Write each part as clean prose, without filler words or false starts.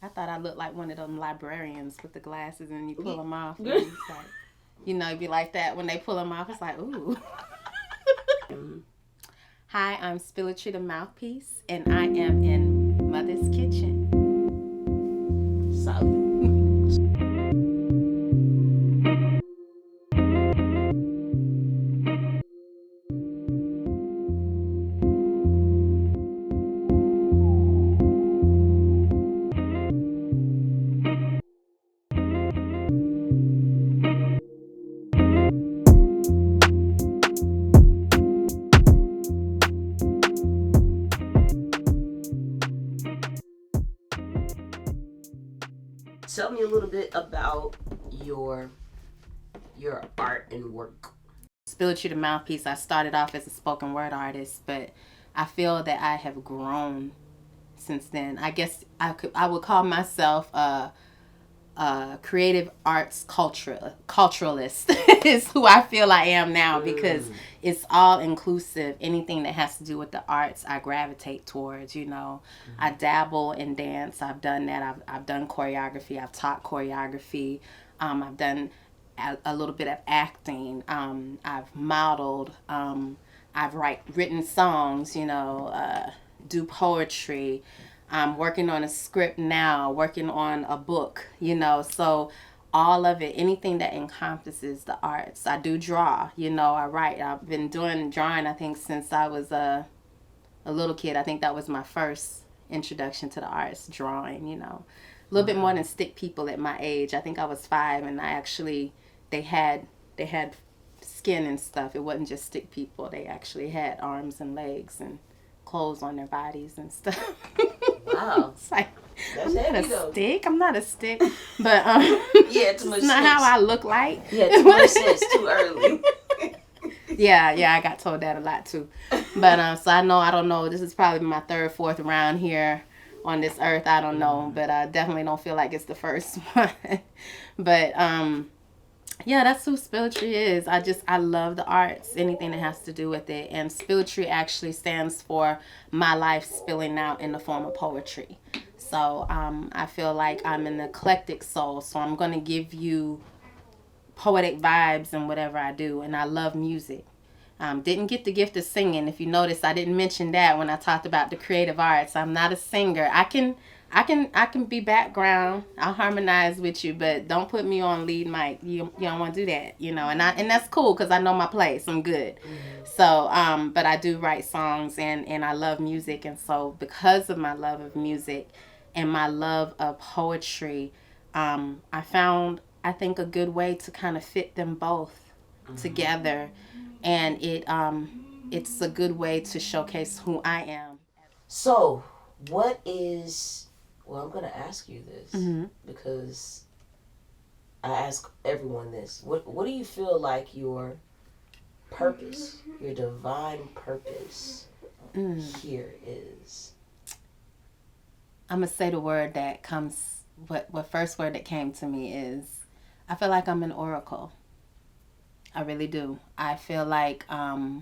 I thought I looked like one of them librarians with the glasses and you pull them off. And it's like, you know, it'd be like that when they pull them off. It's like, ooh. Hi, I'm Spilletry TheMouthpiece, and I am in Mvthas Kitchen. So. Tell me a little bit about your art and work. Spilletry TheMouthpiece, I started off as a spoken word artist, but I feel that I have grown since then. I guess I would call myself a creative arts culturalist is who I feel I am now, because it's all inclusive. Anything that has to do with the arts, I gravitate towards. You know, I dabble in dance. I've done that. I've done choreography. I've taught choreography. I've done a little bit of acting. I've modeled. I've written songs. You know, do poetry. I'm working on a script now, working on a book, you know, so all of it, anything that encompasses the arts. I do draw, you know, I write. I've been doing drawing, I think, since I was a little kid. I think that was my first introduction to the arts, drawing, you know. A little bit more than stick people at my age. I think I was 5, and they had skin and stuff. It wasn't just stick people. They actually had arms and legs and clothes on their bodies and stuff. Wow. It's like, That's I'm not a stick. But yeah, too much it's not sense. how I look like. Yeah, too much sense too early. Yeah, I got told that a lot too. But so I don't know. This is probably my 3rd, 4th round here on this earth. I don't know, but I definitely don't feel like it's the first one. But yeah, that's who Spilletry is. I love the arts, anything that has to do with it. And Spilletry actually stands for my life spilling out in the form of poetry. So I feel like I'm an eclectic soul. So I'm going to give you poetic vibes in whatever I do. And I love music. Didn't get the gift of singing. If you notice, I didn't mention that when I talked about the creative arts. I'm not a singer. I can be background. I'll harmonize with you, but don't put me on lead mic. You don't want to do that, you know. And that's cool because I know my place. I'm good. So, but I do write songs and I love music, and so because of my love of music and my love of poetry, I found, I think, a good way to kind of fit them both together, and it's a good way to showcase who I am. So, what is... Well, I'm going to ask you this because I ask everyone this. What do you feel like your purpose, your divine purpose here is? I'm going to say the word that comes, what first word that came to me is, I feel like I'm an oracle. I really do. I feel like I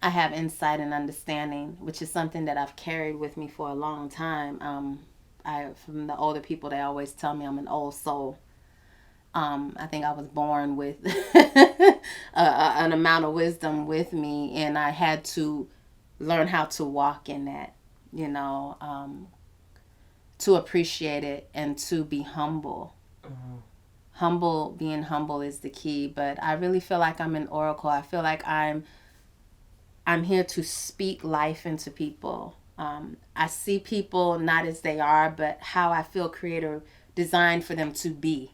have insight and understanding, which is something that I've carried with me for a long time. From the older people, they always tell me I'm an old soul. I think I was born with an amount of wisdom with me, and I had to learn how to walk in that, you know, to appreciate it and to be humble. Being humble is the key, but I really feel like I'm an oracle. I feel like I'm here to speak life into people. I see people not as they are, but how I feel Creator designed for them to be.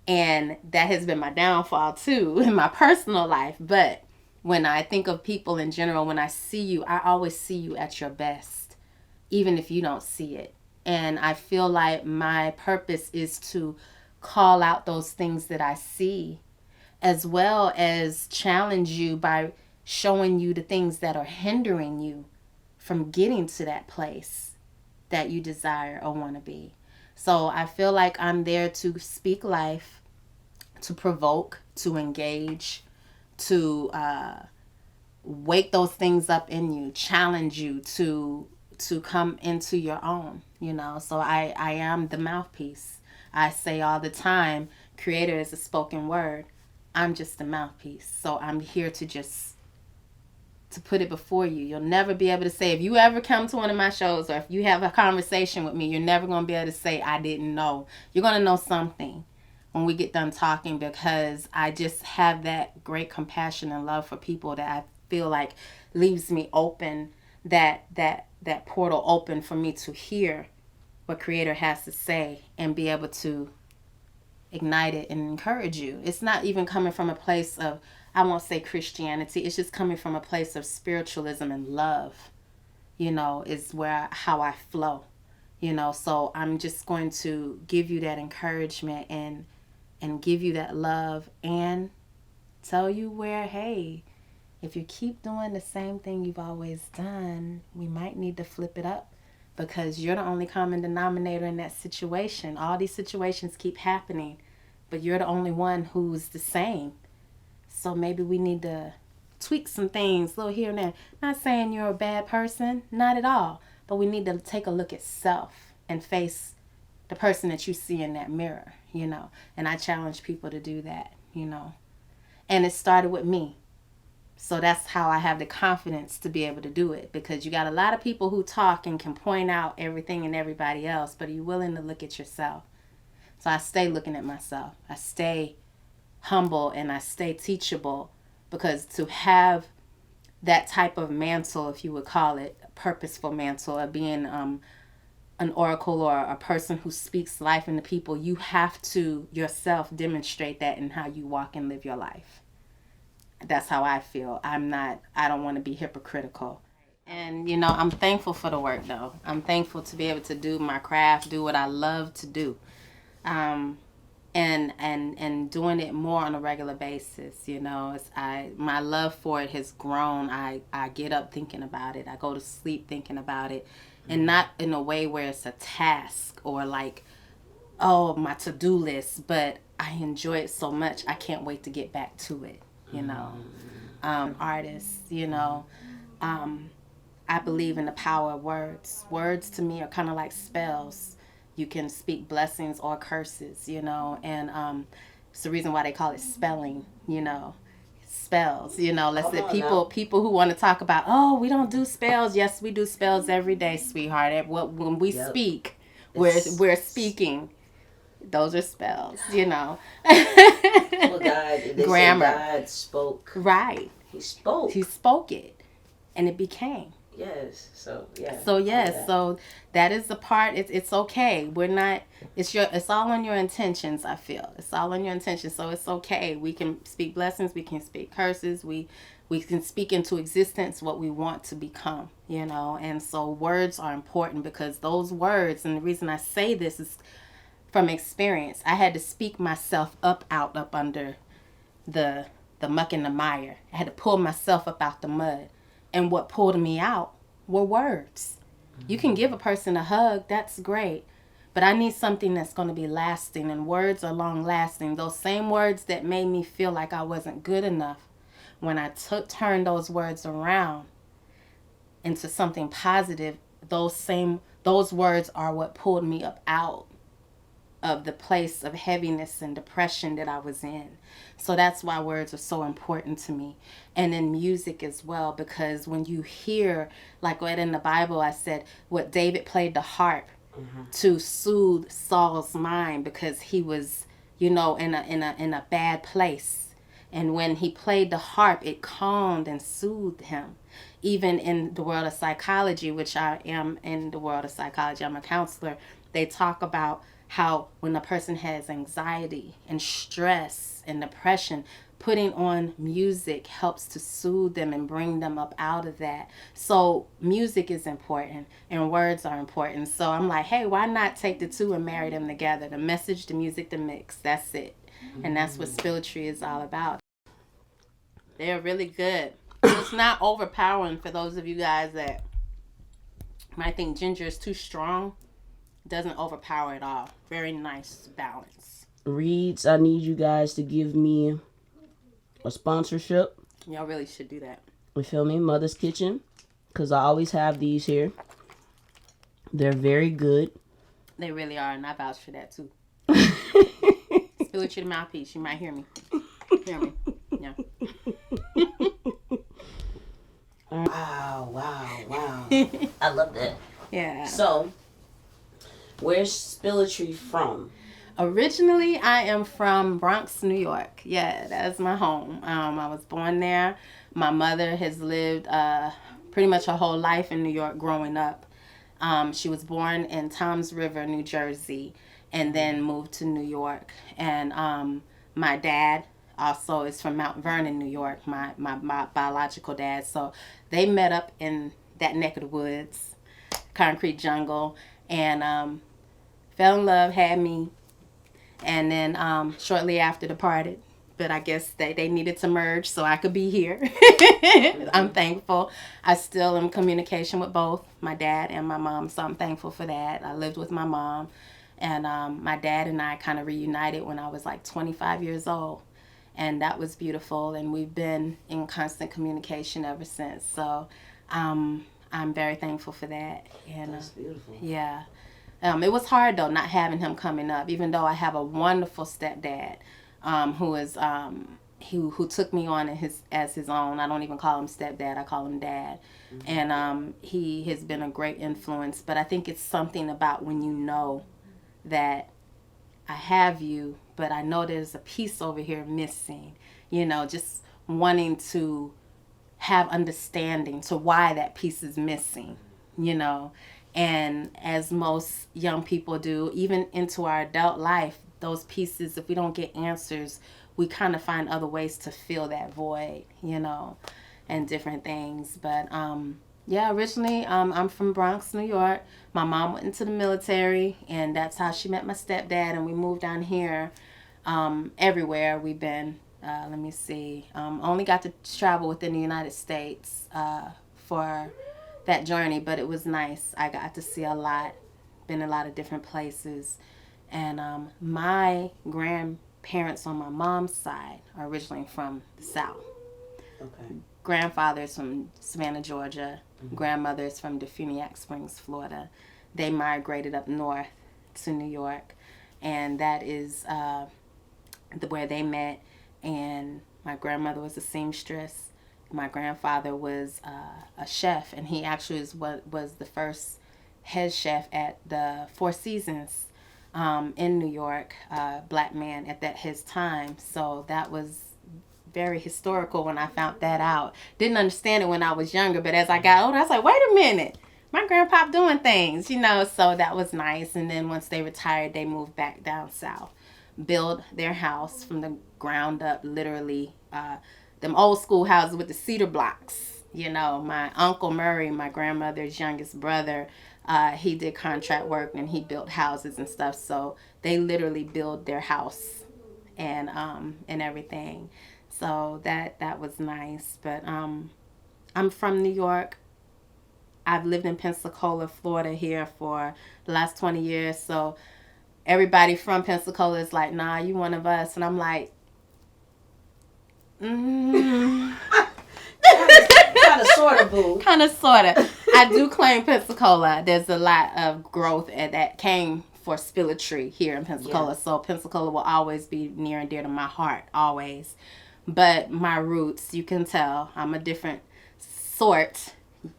And that has been my downfall too in my personal life. But when I think of people in general, when I see you, I always see you at your best, even if you don't see it. And I feel like my purpose is to call out those things that I see, as well as challenge you by showing you the things that are hindering you from getting to that place that you desire or want to be. So I feel like I'm there to speak life, to provoke, to engage, to wake those things up in you, challenge you to come into your own, you know. So I am the mouthpiece. I say all the time, creator is a spoken word. I'm just the mouthpiece. So I'm here to put it before you. You'll never be able to say, if you ever come to one of my shows or if you have a conversation with me, you're never going to be able to say, I didn't know. You're going to know something when we get done talking, because I just have that great compassion and love for people that I feel like leaves me open, that portal open for me to hear what creator has to say and be able to ignite it and encourage you. It's not even coming from a place of, I won't say Christianity, it's just coming from a place of spiritualism and love, you know, is how I flow, you know. So I'm just going to give you that encouragement and give you that love and tell you where, hey, if you keep doing the same thing you've always done, we might need to flip it up, because you're the only common denominator in that situation. All these situations keep happening, but you're the only one who's the same. So maybe we need to tweak some things a little here and there. Not saying you're a bad person, not at all. But we need to take a look at self and face the person that you see in that mirror, you know. And I challenge people to do that, you know. And it started with me. So that's how I have the confidence to be able to do it. Because you got a lot of people who talk and can point out everything and everybody else. But are you willing to look at yourself? So I stay looking at myself. I stay humble and I stay teachable, because to have that type of mantle, if you would call it, a purposeful mantle of being an oracle or a person who speaks life into people, you have to yourself demonstrate that in how you walk and live your life. That's how I feel. I don't want to be hypocritical. And, you know, I'm thankful for the work, though. I'm thankful to be able to do my craft, do what I love to do. And doing it more on a regular basis, you know. My love for it has grown. I get up thinking about it. I go to sleep thinking about it, and not in a way where it's a task or like, oh, my to-do list, but I enjoy it so much. I can't wait to get back to it, you know. Artists, you know, I believe in the power of words. Words to me are kind of like spells. You can speak blessings or curses, you know, and it's the reason why they call it spelling, you know, spells, you know. Let's say people who want to talk about, oh, we don't do spells. Yes, we do spells every day, sweetheart. When we speak, we're speaking. Those are spells, you know. Well, Grammar. God spoke. Right. He spoke. He spoke it, and it became. Yes. So yeah. So yes. So that is the part. It's okay. We're not. It's all on your intentions. I feel it's all on your intentions. So it's okay. We can speak blessings. We can speak curses. We can speak into existence what we want to become. You know. And so words are important, because those words. And the reason I say this is from experience. I had to speak myself up under the muck and the mire. I had to pull myself up out the mud. And what pulled me out were words. You can give a person a hug, that's great. But I need something that's going to be lasting, and words are long lasting. Those same words that made me feel like I wasn't good enough, when I turned those words around into something positive, those words are what pulled me up out of the place of heaviness and depression that I was in. So that's why words are so important to me. And in music as well, because when you hear, like what in the Bible I said, what David played the harp to soothe Saul's mind, because he was, you know, in a bad place. And when he played the harp, it calmed and soothed him. Even in the world of psychology, which I am in the world of psychology, I'm a counselor, they talk about how when a person has anxiety and stress and depression, putting on music helps to soothe them and bring them up out of that. So music is important and words are important. So I'm like, hey, why not take the two and marry them together? The message, the music, the mix. That's it. And that's what Spilletry is all about. They're really good. It's not overpowering for those of you guys that might think ginger is too strong. Doesn't overpower at all. Very nice balance. Reeds, I need you guys to give me a sponsorship. Y'all really should do that. You feel me? Mvthas Kitchen. Because I always have these here. They're very good. They really are, and I vouch for that too. Spilletry TheMouthpiece. You might hear me. Hear me. Yeah. Wow. I love that. Yeah. So, where's Spilletry from? Originally, I am from Bronx, New York. Yeah, that's my home. I was born there. My mother has lived pretty much her whole life in New York growing up. She was born in Toms River, New Jersey, and then moved to New York. And my dad also is from Mount Vernon, New York, my biological dad. So they met up in that neck of the woods, concrete jungle, and fell in love, had me, and then shortly after departed. But I guess they needed to merge so I could be here. I'm thankful. I still am in communication with both my dad and my mom, so I'm thankful for that. I lived with my mom, and my dad and I kind of reunited when I was like 25 years old. And that was beautiful, and we've been in constant communication ever since. So I'm very thankful for that. And That's beautiful. Yeah. It was hard though not having him coming up, even though I have a wonderful stepdad who is who took me on as his own. I don't even call him stepdad; I call him dad. Mm-hmm. And he has been a great influence. But I think it's something about when you know that I have you, but I know there's a piece over here missing. You know, just wanting to have understanding to why that piece is missing. You know. And as most young people do, even into our adult life, those pieces, if we don't get answers, we kind of find other ways to fill that void, you know, and different things. But yeah, originally I'm from Bronx, New York. My mom went into the military, and that's how she met my stepdad. And we moved down here everywhere we've been. Let me see. Only got to travel within the United States for that journey, but it was nice. I got to see a lot, been a lot of different places. And my grandparents on my mom's side are originally from the South. Okay. Grandfather's from Savannah, Georgia. Mm-hmm. Grandmother's from Defuniak Springs, Florida. They migrated up north to New York, and that is where they met. And my grandmother was a seamstress. My grandfather was a chef, and he actually was the first head chef at the Four Seasons in New York, black man at his time. So that was very historical when I found that out. Didn't understand it when I was younger, but as I got older, I was like, wait a minute, my grandpa doing things, you know. So that was nice. And then once they retired, they moved back down south, built their house from the ground up, literally. Them old school houses with the cedar blocks. You know, my Uncle Murray, my grandmother's youngest brother, he did contract work and he built houses and stuff. So they literally built their house and everything. So that was nice. But I'm from New York. I've lived in Pensacola, Florida here for the last 20 years. So everybody from Pensacola is like, nah, you one of us. And I'm like, kind of, sort of, boo. Kind of, sort of. I do claim Pensacola. There's a lot of growth that came for Spilletry here in Pensacola. Yeah. So Pensacola will always be near and dear to my heart, always. But my roots, you can tell, I'm a different sort.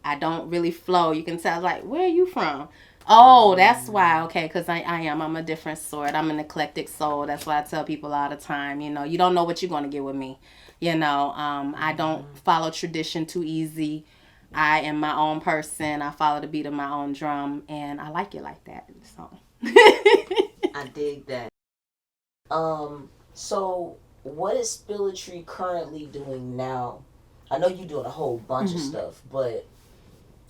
I don't really flow. You can tell, like, where are you from? Oh, that's why. Okay, because I am. I'm a different sort. I'm an eclectic soul. That's why I tell people all the time, you know, you don't know what you're going to get with me. You know, I don't follow tradition too easy. I am my own person. I follow the beat of my own drum, and I like it like that. So I dig that. So what is Spilletry currently doing now? I know you're doing a whole bunch of stuff, but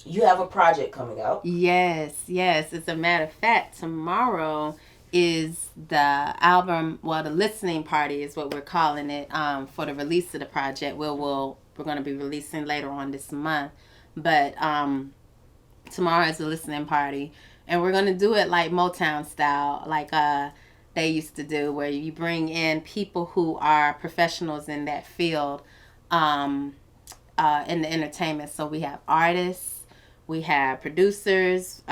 you have a project coming out. Yes. As a matter of fact, tomorrow is the album, well, the listening party is what we're calling it, for the release of the project. We're going to be releasing later on this month. But tomorrow is the listening party. And we're going to do it like Motown style, like they used to do, where you bring in people who are professionals in that field in the entertainment. So we have artists, we have producers,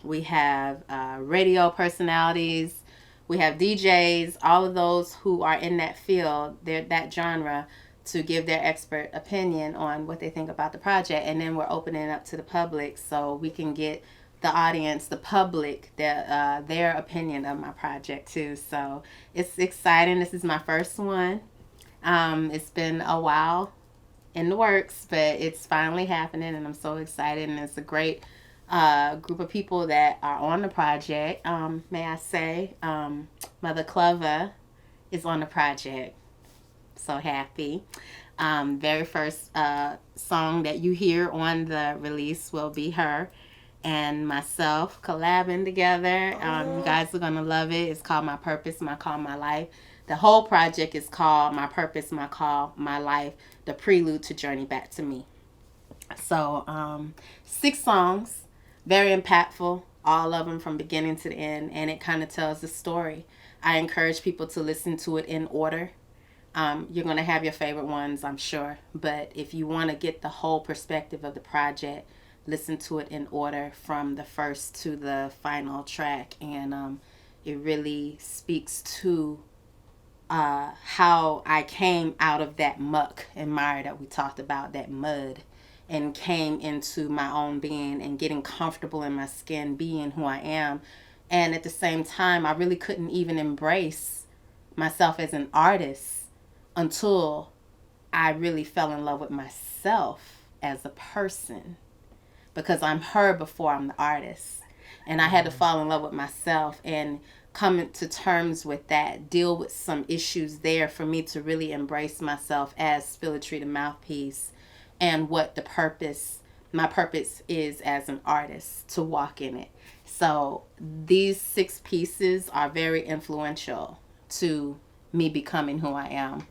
We have radio personalities. We have DJs, all of those who are in that field, that genre, to give their expert opinion on what they think about the project. And then we're opening it up to the public so we can get the audience, the public, their opinion of my project too. So it's exciting. This is my first one. It's been a while in the works, but it's finally happening, and I'm so excited. And it's a great group of people that are on the project. May I say, Mvtha Cvla is on the project. So happy. Very first song that you hear on the release will be her and myself collabing together. You guys are gonna love it. It's called My Purpose, My Call, My Life. The whole project is called My Purpose, My Call, My Life, the prelude to Journey Back to Me. So 6 songs, very impactful, all of them from beginning to the end, and it kind of tells the story. I encourage people to listen to it in order. You're going to have your favorite ones, I'm sure, but if you want to get the whole perspective of the project, listen to it in order from the first to the final track, and it really speaks to how I came out of that muck and mire that we talked about, that mud, and came into my own being and getting comfortable in my skin, being who I am. And at the same time, I really couldn't even embrace myself as an artist until I really fell in love with myself as a person, because I'm her before I'm the artist. And I had to fall in love with myself and come to terms with that, deal with some issues there for me to really embrace myself as Spilletry TheMouthpiece, and what my purpose is as an artist, to walk in it. So these 6 pieces are very influential to me becoming who I am.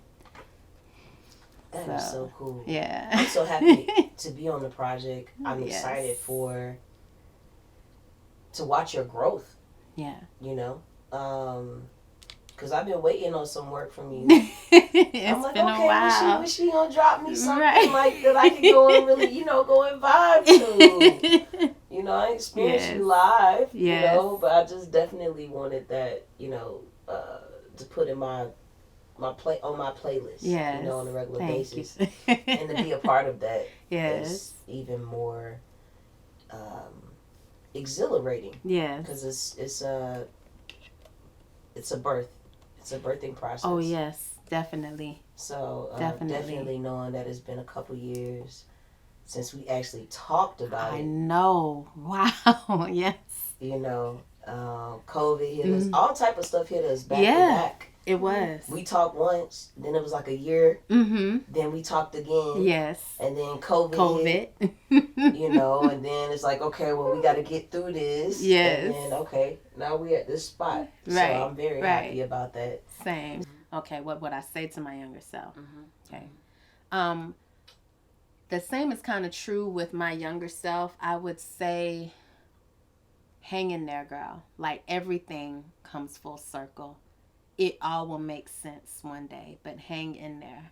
That is so cool. Yeah. I'm so happy to be on the project. I'm excited to watch your growth. Yeah. You know? Because I've been waiting on some work from you. I'm like, been okay, a while. When she gonna drop me something like that I can go and really, go and vibe to. I experienced you live, but I just definitely wanted that, to put in my playlist, on a regular basis, and to be a part of that is even more exhilarating. Yeah, because it's a birthing process. Oh yes, definitely. So definitely knowing that it's been a couple years since we actually talked about it. I know. Wow. Yes. COVID hit us. All type of stuff hit us back to back. It was. We talked once, then it was like a year. Mm-hmm. Then we talked again. Yes. And then COVID hit. And then it's like, okay, well, we got to get through this. Yes. And then, okay, now we're at this spot. Right. So I'm very happy about that. Same. Okay, what would I say to my younger self? Mm-hmm. Okay. The same is kind of true with my younger self. I would say, hang in there, girl. Like, everything comes full circle. It all will make sense one day, but hang in there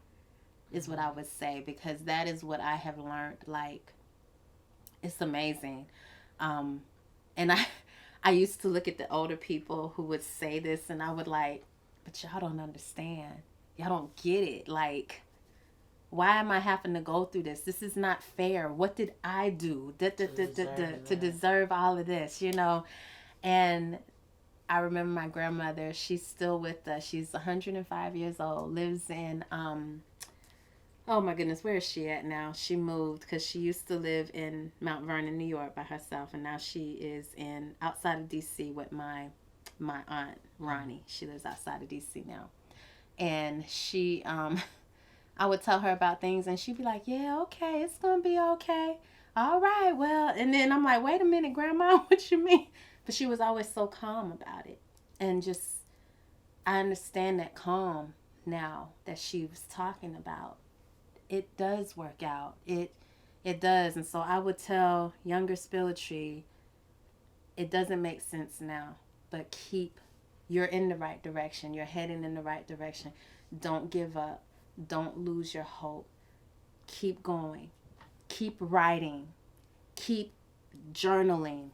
is what I would say, because that is what I have learned. Like, it's amazing. And I used to look at the older people who would say this, and I would like, but y'all don't understand. Y'all don't get it. Like, why am I having to go through this? This is not fair. What did I do to deserve all of this, And I remember my grandmother, she's still with us. She's 105 years old, lives in, oh my goodness, where is she at now? She moved because she used to live in Mount Vernon, New York by herself. And now she is outside of D.C. with my aunt, Ronnie. She lives outside of D.C. now. And she, I would tell her about things and she'd be like, yeah, okay, it's going to be okay. All right, well, and then I'm like, wait a minute, Grandma, what you mean? But she was always so calm about it. And just, I understand that calm now that she was talking about. It does work out. It does. And so I would tell younger Spilletry, it doesn't make sense now, but you're in the right direction. You're heading in the right direction. Don't give up. Don't lose your hope. Keep going. Keep writing. Keep journaling.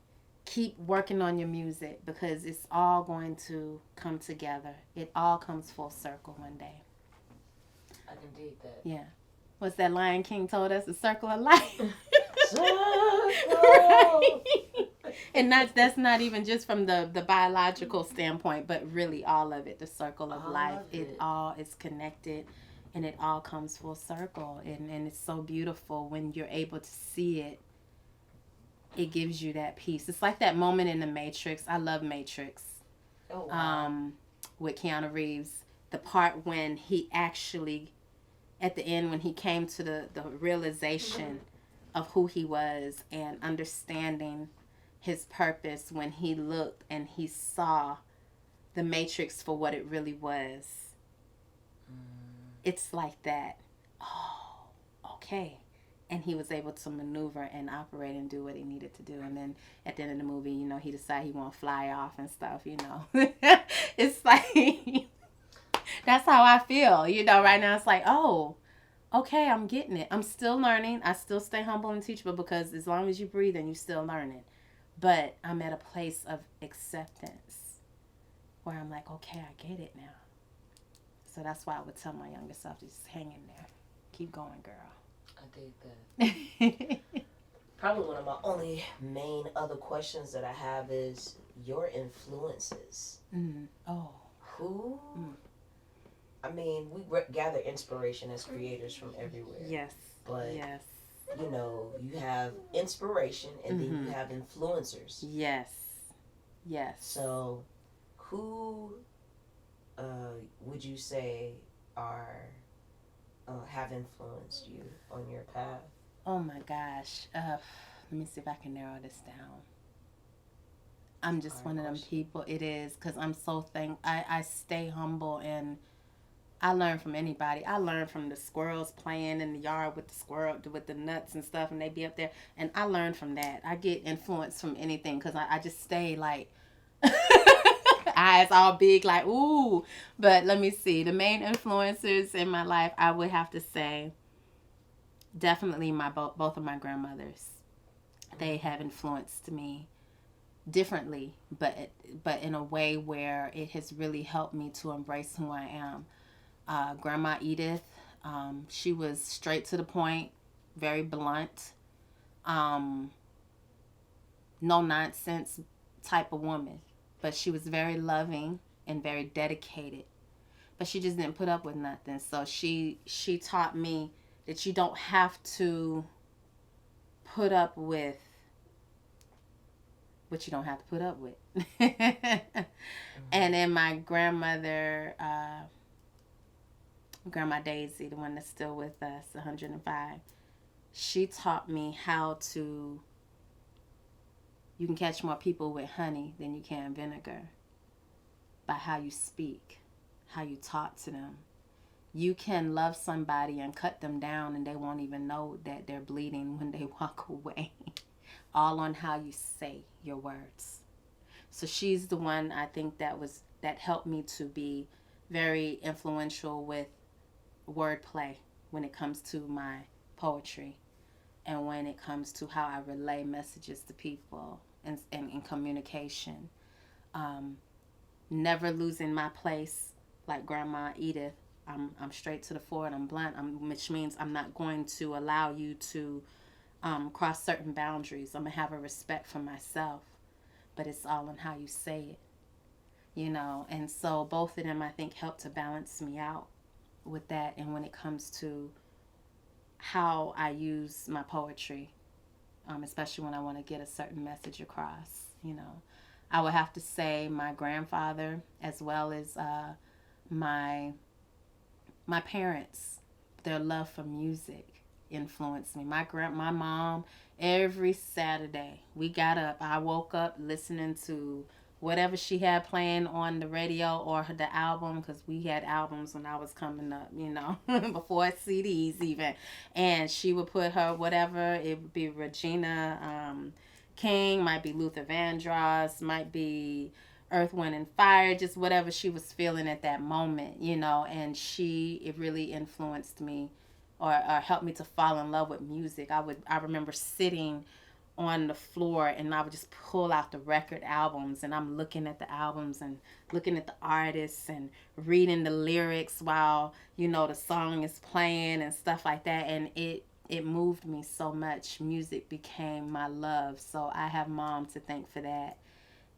keep working on your music because it's all going to come together. It all comes full circle one day. I can dig that. Yeah. What's that Lion King told us? The circle of life. Circle. And that's not even just from the biological standpoint, but really all of it. The circle of life. It all is connected, and it all comes full circle. And it's so beautiful when you're able to see it. It gives you that peace. It's like that moment in the Matrix. I love Matrix. Oh, wow. With Keanu Reeves, the part when he actually, at the end, when he came to the realization of who he was and understanding his purpose, when he looked and he saw the Matrix for what it really was. It's like that. Oh, okay. And he was able to maneuver and operate and do what he needed to do. And then at the end of the movie, you know, he decided he want to fly off and stuff, you know. It's like, that's how I feel. You know, right now it's like, oh, okay, I'm getting it. I'm still learning. I still stay humble and teachable because as long as you breathe and you still learning. But I'm at a place of acceptance where I'm like, okay, I get it now. So that's why I would tell my younger self, just hang in there. Keep going, girl. I dig that. Probably one of my only main other questions that I have is your influences. Oh. Who? I mean, we gather inspiration as creators from everywhere. Yes. But, yes. you know, you have inspiration and then you have influencers. Yes. Yes. So, who would you say are have influenced you on your path? Oh my gosh. Let me see if I can narrow this down. I'm just one of them people. It is because I'm so I stay humble and I learn from anybody. I learn from the squirrels playing in the yard with the nuts and stuff, and they be up there, and I learn from that. I get influence from anything because I just stay like eyes all big like ooh. But let me see, the main influencers in my life, I would have to say definitely both of my grandmothers. They have influenced me differently, but in a way where it has really helped me to embrace who I am. Grandma Edith, she was straight to the point, very blunt, no nonsense type of woman, but she was very loving and very dedicated. But she just didn't put up with nothing. So she taught me that you don't have to put up with what you don't have to put up with. And then my grandmother, Grandma Daisy, the one that's still with us, 105, she taught me how to, you can catch more people with honey than you can vinegar by how you speak, how you talk to them. You can love somebody and cut them down and they won't even know that they're bleeding when they walk away. All on how you say your words. So she's the one I think that helped me to be very influential with wordplay when it comes to my poetry and when it comes to how I relay messages to people and in communication. Never losing my place like Grandma Edith. I'm straight to the fore and I'm blunt, which means I'm not going to allow you to cross certain boundaries. I'm going to have a respect for myself, but it's all in how you say it, you know. And so both of them, I think, help to balance me out with that. And when it comes to how I use my poetry, especially when I want to get a certain message across, you know, I would have to say my grandfather as well as my parents, their love for music influenced me. My mom, every Saturday we got up. I woke up listening to whatever she had playing on the radio or the album, because we had albums when I was coming up, you know, before CDs even. And she would put her whatever. It would be Regina King, might be Luther Vandross, might be Earth, Wind, and Fire, just whatever she was feeling at that moment, you know. And it really influenced me or helped me to fall in love with music. I remember sitting on the floor, and I would just pull out the record albums, and I'm looking at the albums and looking at the artists and reading the lyrics while, the song is playing and stuff like that. And it moved me so much. Music became my love. So I have Mom to thank for that.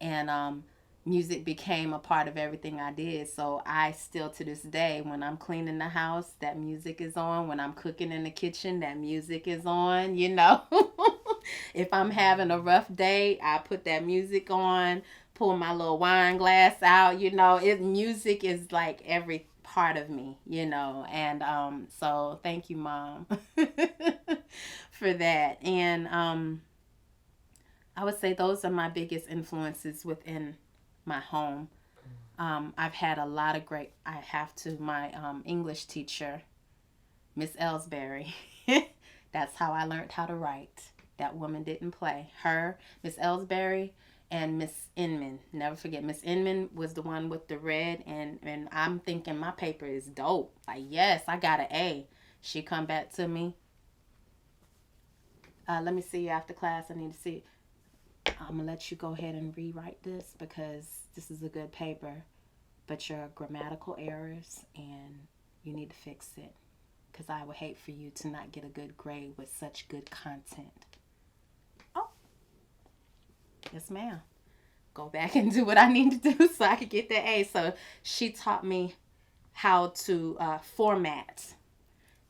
And music became a part of everything I did. So I still, to this day, when I'm cleaning the house, that music is on. When I'm cooking in the kitchen, that music is on, If I'm having a rough day, I put that music on, pull my little wine glass out, music is like every part of me, And so thank you, Mom, for that. And I would say those are my biggest influences within my home. I've had a lot of great, I have to, my English teacher, Miss Ellsbury. That's how I learned how to write. That woman didn't play. Her, Miss Ellsbury, and Miss Inman. Never forget, Miss Inman was the one with the red, and I'm thinking my paper is dope. Like, yes, I got an A. She come back to me. Let me see you after class. I need to see. I'm going to let you go ahead and rewrite this because this is a good paper, but your grammatical errors, and you need to fix it, because I would hate for you to not get a good grade with such good content. Oh, yes, ma'am. Go back and do what I need to do so I could get that A. So she taught me how to format.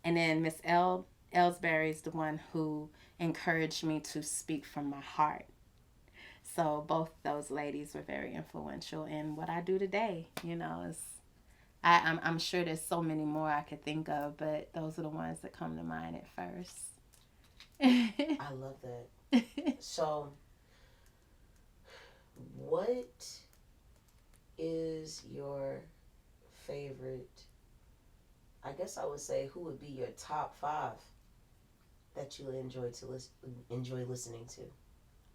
And then Miss Ellsbury is the one who encouraged me to speak from my heart. So both those ladies were very influential in what I do today. I'm sure there's so many more I could think of, but those are the ones that come to mind at first. I love that. So, what is your favorite? I guess I would say, who would be your top 5 that you enjoy listening to?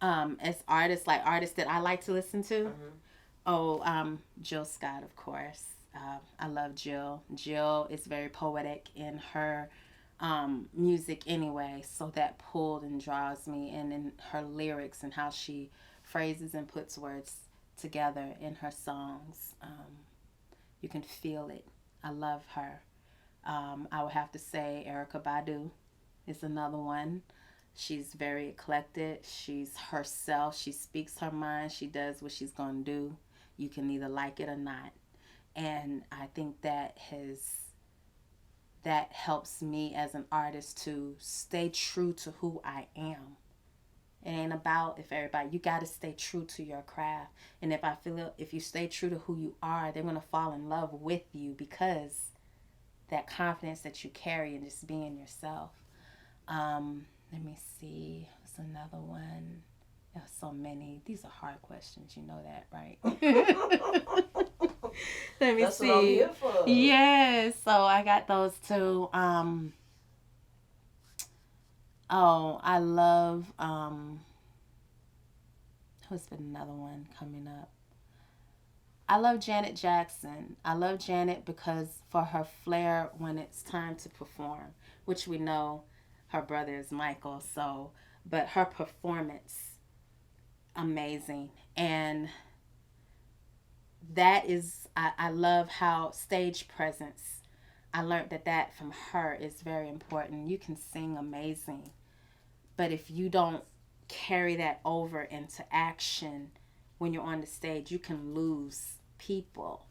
As artists that I like to listen to. Mm-hmm. Oh, Jill Scott, of course. I love Jill. Jill is very poetic in her music anyway, so that pulled and draws me. And in her lyrics and how she phrases and puts words together in her songs, you can feel it. I love her. I would have to say Erykah Badu is another one. She's very eclectic. She's herself. She speaks her mind. She does what she's going to do. You can either like it or not. And I think that helps me as an artist to stay true to who I am. It ain't about if everybody, you got to stay true to your craft. And if you stay true to who you are, they're going to fall in love with you, because that confidence that you carry and just being yourself. Let me see. What's another one? There's so many. These are hard questions. You know that, right? Let me That's see. What I'm here for. Yes. So I got those two. I love. Who's been another one coming up? I love Janet Jackson. I love Janet because for her flair when it's time to perform, which we know her brother is Michael, but her performance, amazing. And that is, I love how stage presence, I learned that from her is very important. You can sing amazing, but if you don't carry that over into action when you're on the stage, you can lose people.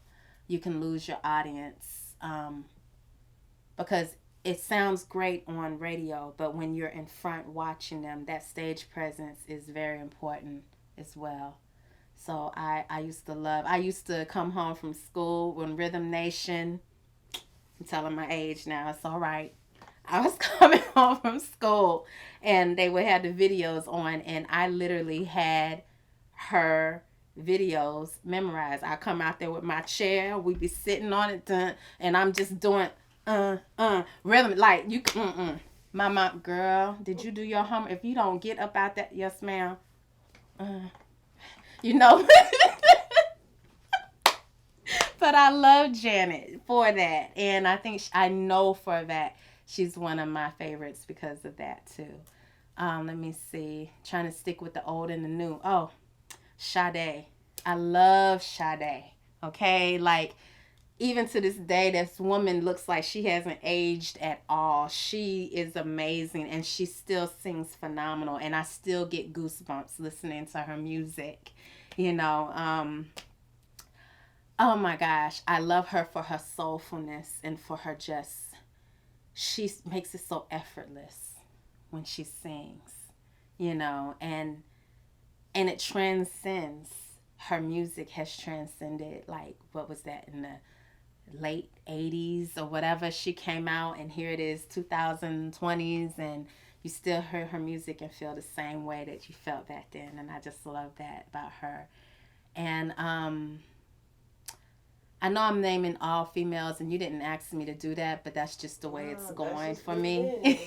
You can lose your audience, because it sounds great on radio, but when you're in front watching them, that stage presence is very important as well. So I used to come home from school when Rhythm Nation, I'm telling my age now, it's all right. I was coming home from school and they would have the videos on, and I literally had her videos memorized. I come out there with my chair, we be sitting on it, and I'm just doing rhythm, like you my mom, girl, did you do your homework? If you don't get up out that, yes ma'am, you know. But I love Janet for that, and I think I know for that she's one of my favorites because of that too. Let me see. Trying to stick with the old and the new. Oh, Sade. I love Sade. Okay, like even to this day, this woman looks like she hasn't aged at all. She is amazing, and she still sings phenomenal. And I still get goosebumps listening to her music. You know, oh my gosh, I love her for her soulfulness and for her just. She makes it so effortless when she sings. You know, and it transcends. Her music has transcended, like, what was that, in the late 80s or whatever she came out, and here it is 2020s, and you still hear her music and feel the same way that you felt back then. And I just love that about her. And I know I'm naming all females, and you didn't ask me to do that, but that's just the way it's going for me.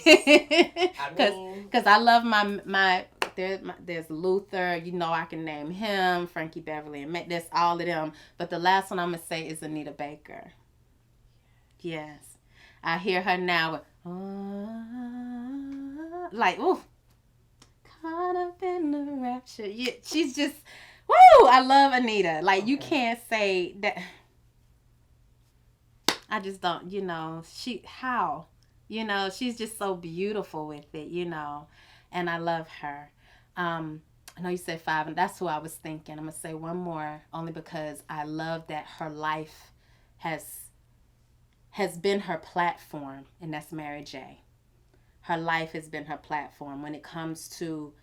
Because I love my there's Luther, you know, I can name him, Frankie Beverly, and there's all of them. But the last one I'm going to say is Anita Baker. Yes. I hear her now with, like, ooh, caught up in the rapture. Yeah, she's just, woo, I love Anita. Like, you can't say that. I just don't, you know, how? You know, she's just so beautiful with it, you know, and I love her. I know you said 5, and that's who I was thinking. I'm going to say one more, only because I love that her life has been her platform, and that's Mary J. Her life has been her platform when it comes to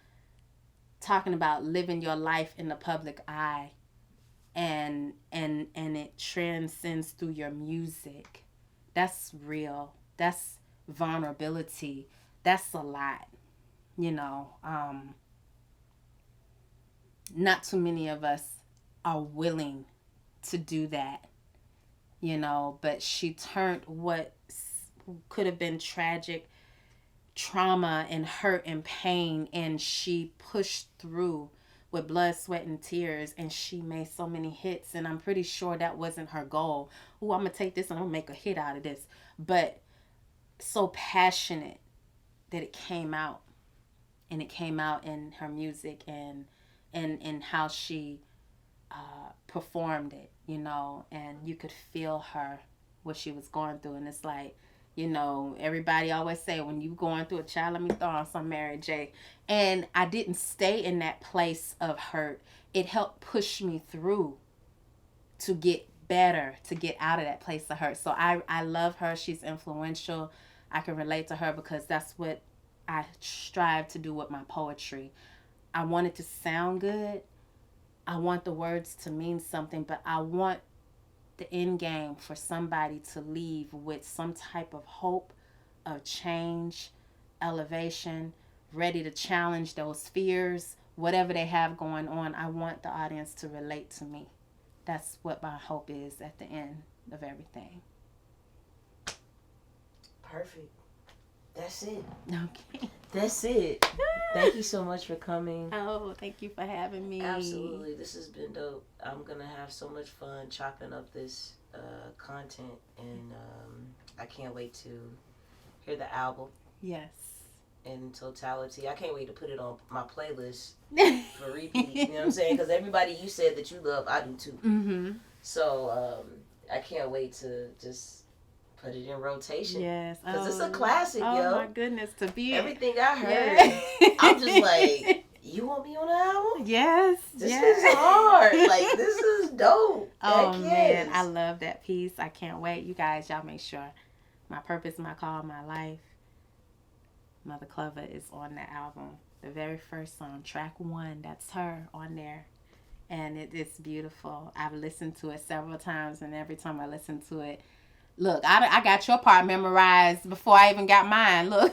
talking about living your life in the public eye, and it transcends through your music. That's real. That's vulnerability. That's a lot, you know. Not too many of us are willing to do that, you know, but she turned what could have been tragic trauma and hurt and pain, and she pushed through with blood, sweat, and tears, and she made so many hits. And I'm pretty sure that wasn't her goal. Ooh, I'm gonna take this and I'm gonna make a hit out of this. But so passionate that it came out, and it came out in her music and how she performed it, you know, and you could feel her, what she was going through. And it's like, you know, everybody always say, when you going through a child, let me throw on some Mary J. And I didn't stay in that place of hurt. It helped push me through to get better, to get out of that place of hurt. So I love her. She's influential. I can relate to her because that's what I strive to do with my poetry. I want it to sound good. I want the words to mean something, but I want the end game for somebody to leave with some type of hope of change, elevation, ready to challenge those fears, whatever they have going on. I want the audience to relate to me. That's what my hope is at the end of everything. Perfect. That's it. Okay. That's it. Thank you so much for coming. Oh, thank you for having me. Absolutely. This has been dope. I'm going to have so much fun chopping up this content, and I can't wait to hear the album. Yes. In totality. I can't wait to put it on my playlist for repeat. You know what I'm saying? Because everybody you said that you love, I do too. Mm-hmm. So I can't wait to just put it in rotation. Yes. Because it's a classic, yo. Oh, my goodness. To be everything I heard, I'm just like, you want me on the album? Yes. This is hard. Like, this is dope. Oh, man. I love that piece. I can't wait. You guys, y'all make sure My Purpose, My Call, My Life, Mvtha Cvla is on the album. The very first song, track 1, that's her on there. And it's beautiful. I've listened to it several times, and every time I listen to it, look, I got your part memorized before I even got mine. Look.